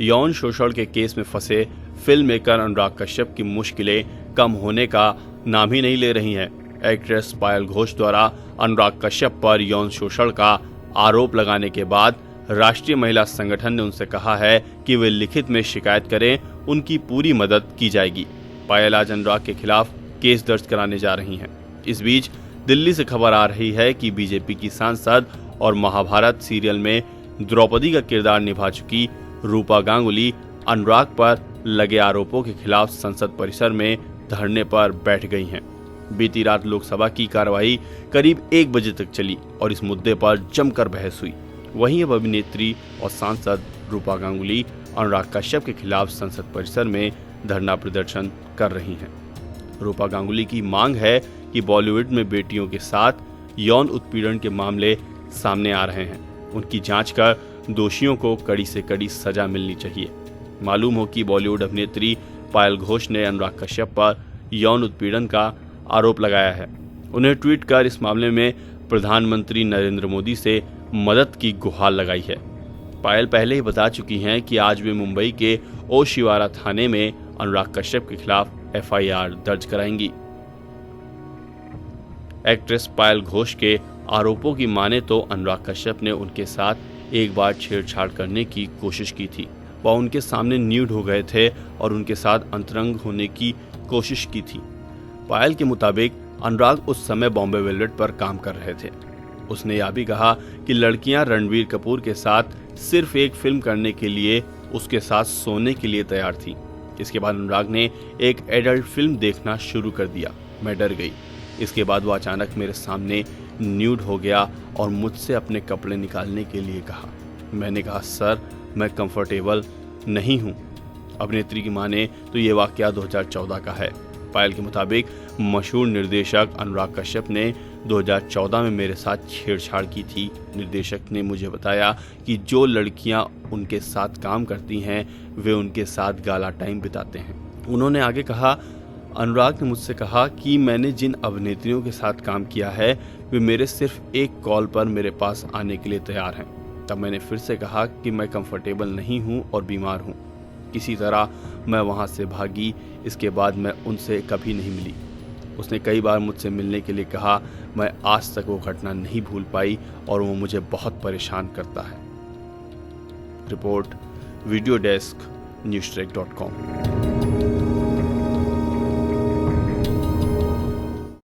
यौन शोषण के केस में फंसे फिल्म मेकर अनुराग कश्यप की मुश्किलें कम होने का नाम ही नहीं ले रही हैं। एक्ट्रेस पायल घोष द्वारा अनुराग कश्यप पर यौन शोषण का आरोप लगाने के बाद राष्ट्रीय महिला संगठन ने उनसे कहा है कि वे लिखित में शिकायत करें, उनकी पूरी मदद की जाएगी। पायल आज अनुराग के खिलाफ केस दर्ज कराने जा रही हैं। इस बीच दिल्ली से खबर आ रही है कि बीजेपी की सांसद और महाभारत सीरियल में द्रौपदी का किरदार निभा चुकी रूपा गांगुली अनुराग पर लगे आरोपों के खिलाफ संसद परिसर में धरने पर बैठ गई हैं। बीती रात लोकसभा की कार्यवाही करीब 1 बजे तक चली और इस मुद्दे पर जमकर बहस हुई। वहीं अब अभिनेत्री और सांसद रूपा गांगुली अनुराग कश्यप के खिलाफ संसद परिसर में धरना प्रदर्शन कर रही हैं। रूपा गांगुली की मांग है कि बॉलीवुड में बेटियों के साथ यौन उत्पीड़न के मामले सामने आ रहे हैं, उनकी जांच कर दोषियों को कड़ी से कड़ी सजा मिलनी चाहिए। मालूम हो कि बॉलीवुड अभिनेत्री पायल घोष ने अनुराग कश्यप पर यौन उत्पीड़न का आरोप लगाया है। उन्हें ट्वीट कर इस मामले में प्रधानमंत्री नरेंद्र मोदी से मदद की गुहार लगाई है। पायल पहले ही बता चुकी हैं कि आज वे मुंबई के ओशिवारा थाने में अनुराग कश्यप के खिलाफ FIR दर्ज कराएंगी। एक्ट्रेस पायल घोष के आरोपों की माने तो अनुराग कश्यप ने उनके साथ एक बार छेड़छाड़ करने की कोशिश की थी। वह उनके सामने न्यूड हो गए थे और उनके साथ अंतरंग होने की कोशिश की थी। पायल के मुताबिक अनुराग उस समय बॉम्बे वेलवेट पर काम कर रहे थे। उसने यह भी कहा कि लड़कियां रणवीर कपूर के साथ सिर्फ एक फिल्म करने के लिए उसके साथ सोने के लिए तैयार थी। इसके बाद अनुराग ने एक एडल्ट फिल्म देखना शुरू कर दिया। मैं डर गई। इसके बाद वो अचानक मेरे सामने न्यूड हो गया और मुझसे अपने कपड़े निकालने के लिए कहा। मैंने कहा, सर मैं कंफर्टेबल नहीं हूँ। अभिनेत्री की माने तो ये वाकया 2014 का है। पायल के मुताबिक मशहूर निर्देशक अनुराग कश्यप ने 2014 में मेरे साथ छेड़छाड़ की थी। निर्देशक ने मुझे बताया कि जो लड़कियां उनके साथ काम करती हैं वे उनके साथ गाला टाइम बिताते हैं। उन्होंने आगे कहा, अनुराग ने मुझसे कहा कि मैंने जिन अभिनेत्रियों के साथ काम किया है वे मेरे सिर्फ एक कॉल पर मेरे पास आने के लिए तैयार हैं। तब मैंने फिर से कहा कि मैं कंफर्टेबल नहीं हूं और बीमार हूं। किसी तरह मैं वहां से भागी। इसके बाद मैं उनसे कभी नहीं मिली। उसने कई बार मुझसे मिलने के लिए कहा। मैं आज तक वो घटना नहीं भूल पाई और वो मुझे बहुत परेशान करता है। Report video desk, newstrek.com।